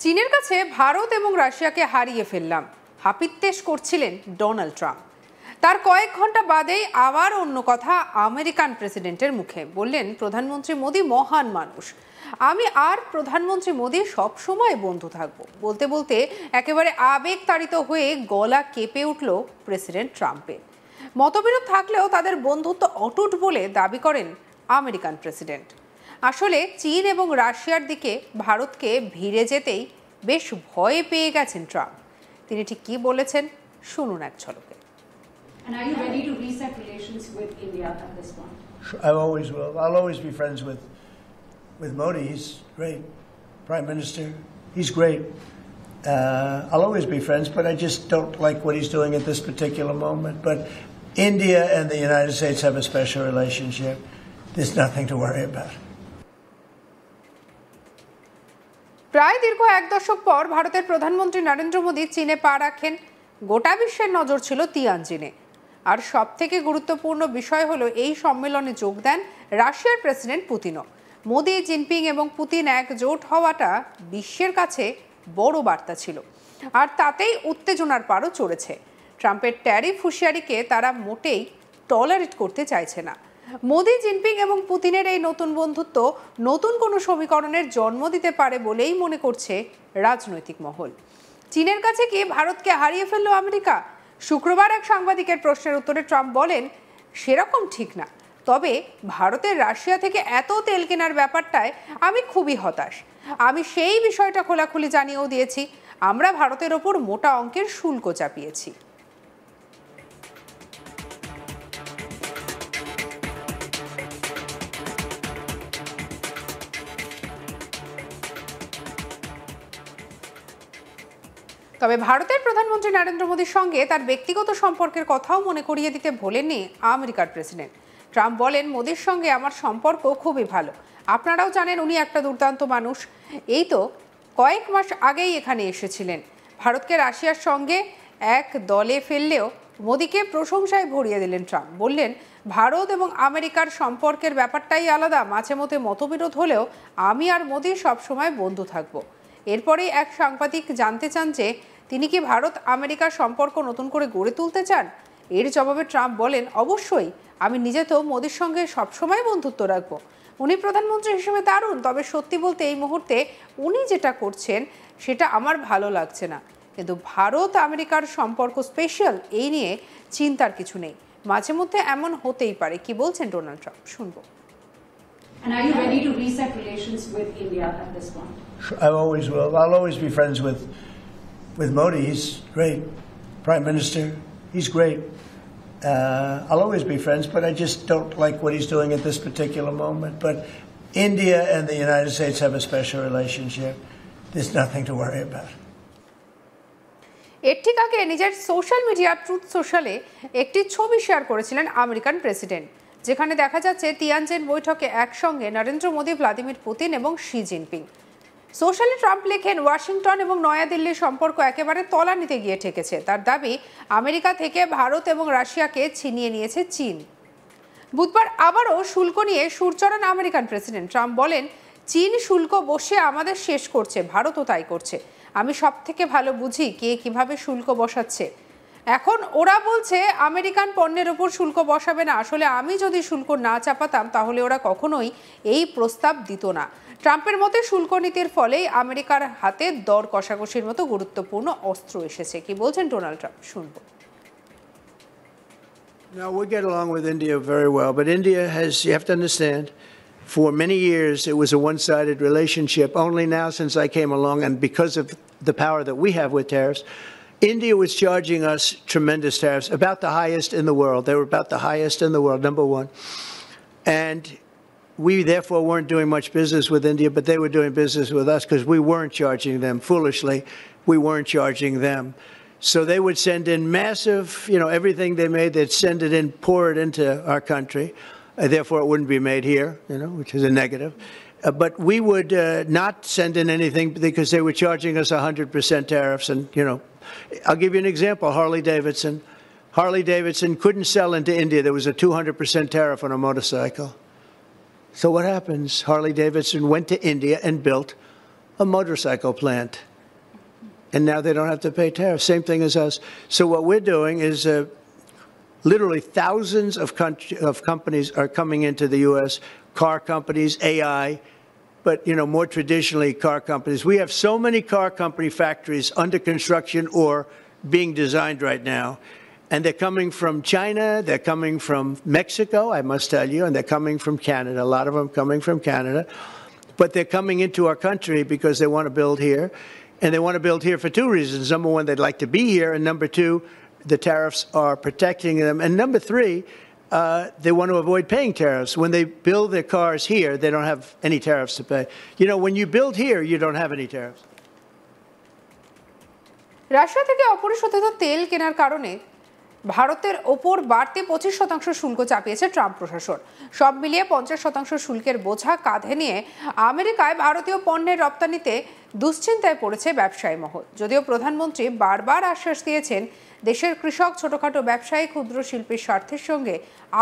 চীনের কাছে ভারত এবং রাশিয়াকে হারিয়ে ফেললাম হাপিত্যেশ করছিলেন ডোনাল্ড ট্রাম্প। তার কয়েক ঘন্টা বাদেই আবার অন্য কথা আমেরিকান প্রেসিডেন্টের মুখে। বললেন, প্রধানমন্ত্রী মোদি মহান মানুষ, আমি আর প্রধানমন্ত্রী মোদি সব সময় বন্ধু থাকবো। বলতে বলতে একেবারে আবেগতাড়িত হয়ে গলা কেঁপে উঠল প্রেসিডেন্ট ট্রাম্পের। মতবিরোধ থাকলেও তাদের বন্ধুত্ব অটুট বলে দাবি করেন আমেরিকান প্রেসিডেন্ট। আসলে চীন এবং রাশিয়ার দিকে ভারতকে ভিড়ে যেতেই বেশ ভয় পেয়ে গেছেন ট্রাম্প। তিনি ঠিক কি বলেছেন শুনুন এক ঝলকে। And are you ready to reset relations with India at this point? I always will. I'll always be friends with Modi. He's great. Prime Minister, he's great. I'll always be friends, but I just don't like what he's doing at this particular moment. But India and the United States have a special relationship. There's nothing to worry about. প্রায় দীর্ঘ এক দশক পর ভারতের প্রধানমন্ত্রী নরেন্দ্র মোদী চীনে পা রাখেন। গোটা বিশ্বের নজর ছিল তিয়ানজিনে। আর সব থেকে গুরুত্বপূর্ণ বিষয় হলো এই সম্মেলনে যোগ দেন রাশিয়ার প্রেসিডেন্ট পুতিনও। মোদি, জিনপিং এবং পুতিন একজোট হওয়াটা বিশ্বের কাছে বড় বার্তা ছিল, আর তাতেই উত্তেজনার পারও চড়েছে। ট্রাম্পের ট্যারিফ হুঁশিয়ারিকে তারা মোটেই টলারেট করতে চাইছে না। মোদি, জিনপিং এবং পুতিনের এই নতুন বন্ধুত্ব নতুন কোনো সমীকরণের জন্ম দিতে পারে বলেই মনে করছে রাজনৈতিক মহল। চীনের কাছে কি ভারতকে হারিয়ে ফেলল আমেরিকা? শুক্রবার এক সাংবাদিকের প্রশ্নের উত্তরে ট্রাম্প বলেন, সেরকম ঠিক না, তবে ভারতের রাশিয়া থেকে এত তেল কেনার ব্যাপারটায় আমি খুবই হতাশ। আমি সেই বিষয়টা খোলাখুলি জানিয়েও দিয়েছি, আমরা ভারতের ওপর মোটা অঙ্কের শুল্ক চাপিয়েছি। তবে ভারতের প্রধানমন্ত্রী নরেন্দ্র মোদীর সঙ্গে তার ব্যক্তিগত সম্পর্কের কথাও মনে করিয়ে দিতে ভোলেননি আমেরিকার প্রেসিডেন্ট। ট্রাম্প বলেন, মোদীর সঙ্গে আমার সম্পর্ক খুবই ভালো, আপনারাও জানেন উনি একটা দুর্দান্ত মানুষ। এই তো কয়েক মাস আগেই এখানে এসেছিলেন। ভারতকে রাশিয়ার সঙ্গে এক দলে ফেললেও মোদীকে প্রশংসায় ভরিয়ে দিলেন ট্রাম্প। বললেন, ভারত এবং আমেরিকার সম্পর্কের ব্যাপারটাই আলাদা, মাঝে মধ্যে মতবিরোধ হলেও আমি আর মোদী সবসময় বন্ধু থাকবো। এরপরেই এক সাংবাদিক জানতে চান যে তিনি কি ভারত আমেরিকার সম্পর্ক নতুন করে গড়ে তুলতে চান। এর জবাবে ট্রাম্প বলেন, অবশ্যই, আমি নিজে তো মোদির সঙ্গে সবসময় বন্ধুত্ব রাখবো। উনি প্রধানমন্ত্রী হিসেবে দারুণ, তবে সত্যি বলতে এই মুহূর্তে উনি যেটা করছেন সেটা আমার ভালো লাগছে না। কিন্তু ভারত আমেরিকার সম্পর্ক স্পেশাল, এই নিয়ে চিন্তার কিছু নেই। মাঝে মধ্যে এমন হতেই পারে। কি বলছেন ডোনাল্ড ট্রাম্প শুনবো। And are you ready to reset relations with India at this point? I always will. I'll always be friends with Modi. He's great. Prime Minister, he's great. I'll always be friends, but I just don't like what he's doing at this particular moment. But India and the United States have a special relationship. There's nothing to worry about. এর ঠিক আগে নিজের social media truth সোশ্যালে একটি ছবি share করেছিলেন American president, যেখানে দেখা যাচ্ছে তিয়ানজিন বৈঠকে একসঙ্গে নরেন্দ্র মোদী, ভ্লাদিমির পুতিন এবং শি জিনপিং। সোশ্যালে ট্রাম্প লেখেন, ওয়াশিংটন এবং নয়াদিল্লির সম্পর্ক একেবারে তলানিতে গিয়ে ঠেকেছে। তার দাবি, আমেরিকা থেকে ভারত এবং রাশিয়াকে ছিনিয়ে নিয়েছে চীন। বুধবার আবারও শুল্ক নিয়ে সুর চড়ান আমেরিকান প্রেসিডেন্ট। ট্রাম্প বলেন, চীন শুল্ক বসে আমাদের শেষ করছে, ভারতও তাই করছে। আমি সব থেকে ভালো বুঝি কে কিভাবে শুল্ক বসাচ্ছে। এখন ওরা বলছে আমেরিকান পণ্যের ওপর শুল্ক বসাবে না। আসলে আমি যদি শুল্ক না চাপাতাম তাহলে ওরা কখনোই এই প্রস্তাব দিত না। ট্রাম্পের মতে শুল্ক নীতির ফলেই আমেরিকার হাতে দর কষাকষির মতো গুরুত্বপূর্ণ অস্ত্র এসেছে। কি বলছেন ডোনাল্ড ট্রাম্প শুনবো। No, we get along with India very well, but India has, you have to understand, for many years it was a one-sided relationship. Only now since I came along, and because of the power that we have with tariffs, India was charging us tremendous tariffs, about the highest in the world. They were about the highest in the world, number one. And we therefore weren't doing much business with India, but they were doing business with us because we weren't charging them. Foolishly, we weren't charging them. So they would send in massive, everything they made, they'd send it in, pour it into our country. Therefore, it wouldn't be made here, which is a negative. But we would not send in anything because they were charging us 100% tariffs. And, I'll give you an example. Harley-Davidson. Harley-Davidson couldn't sell into India. There was a 200% tariff on a motorcycle. So what happens? Harley-Davidson went to India and built a motorcycle plant. and now they don't have to pay tariffs. Same thing as us. So what we're doing is literally thousands of companies are coming into the U.S., car companies, AI, but, more traditionally, car companies. We have so many car company factories under construction or being designed right now. And they're coming from China, they're coming from Mexico, I must tell you, and they're coming from Canada, a lot of them coming from Canada. But they're coming into our country because they want to build here. And they want to build here for two reasons. Number one, they'd like to be here. And number two, the tariffs are protecting them. And number three, they want to avoid paying tariffs. When they build their cars here, they don't have any tariffs to pay. When you build here, you don't have any tariffs. Russia থেকে অপরিশোধিত তেল কেনার কারণে ভারতের ওপর বাড়তি 25% শুল্ক চাপিয়েছে Trump প্রশাসন। সব মিলিয়ে 50% শুল্কের বোঝা কাঁধে নিয়ে আমেরিকায় ভারতীয় পণ্যের রপ্তানিতে দুশ্চিন্তায় পড়েছে ব্যবসায়ী মহল। যদিও প্রধানমন্ত্রী বারবার আশ্বাস দিয়েছেন দেশের কৃষক, ছোটখাটো ব্যবসায়ী, ক্ষুদ্র শিল্পীর স্বার্থের সঙ্গে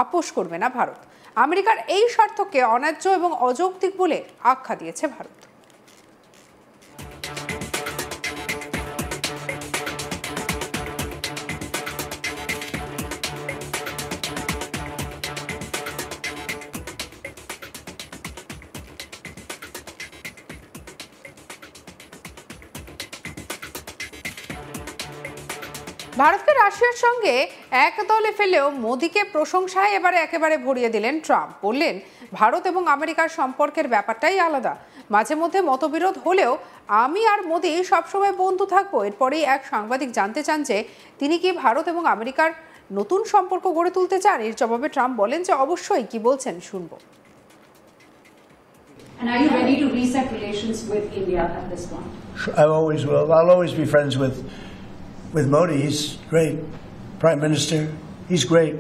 আপোষ করবে না ভারত। আমেরিকার এই স্বার্থকে অন্যায্য এবং অযৌক্তিক বলে আখ্যা দিয়েছে ভারত। ভারতকে রাশিয়ার সঙ্গে এক দলে ফেলেও মোদিকে প্রশংসায় এবারে একেবারে ভরিয়ে দিলেন ট্রাম্প। বললেন, ভারত এবং আমেরিকার সম্পর্কের ব্যাপারটাই আলাদা। মাঝে মধ্যে মতবিরোধ হলেও আমি আর মোদি সবসময় বন্ধু থাকবো। এরপরেই এক সাংবাদিক জানতে চান যে তিনি কি ভারত এবং আমেরিকার নতুন সম্পর্ক গড়ে তুলতে চান। এর জবাবে ট্রাম্প বলেন যে অবশ্যই, কি বলছেন শুনবো। And are you ready to reset relations with India at this point? I always will. I'll always be friends with Modi. He's great. Prime Minister, he's great.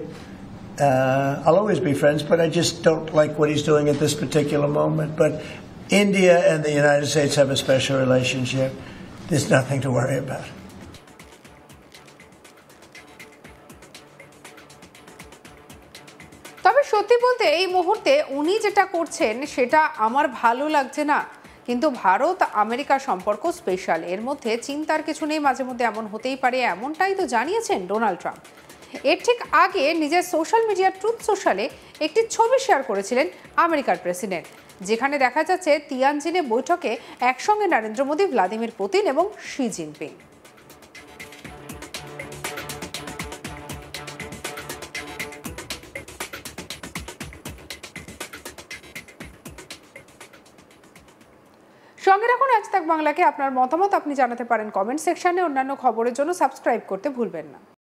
I'll always be friends, but I just don't like what he's doing at this particular moment. But India and the United States have a special relationship. There's nothing to worry about. তবে সত্যি বলতে এই মুহূর্তে উনি যেটা করছেন সেটা আমার ভালো লাগছে না। কিন্তু ভারত আমেরিকা সম্পর্ক স্পেশাল, এর মধ্যে চিন্তার কিছু নেই। মাঝে মধ্যে এমন হতেই পারে, এমনটাই তো জানিয়েছেন ডোনাল্ড ট্রাম্প। এর ঠিক আগে নিজের সোশ্যাল মিডিয়া ট্রুথ সোশ্যালে একটি ছবি শেয়ার করেছিলেন আমেরিকার প্রেসিডেন্ট, যেখানে দেখা যাচ্ছে তিয়ানজিনে বৈঠকে একসঙ্গে নরেন্দ্র মোদী, ভ্লাদিমির পুতিন এবং শি জিনপিং। সঙ্গে রাখুন আজ তাক বাংলাকে। আপনার মতামত আপনি জানাতে পারেন কমেন্ট সেকশনে। অন্যান্য খবরের জন্য সাবস্ক্রাইব করতে ভুলবেন না।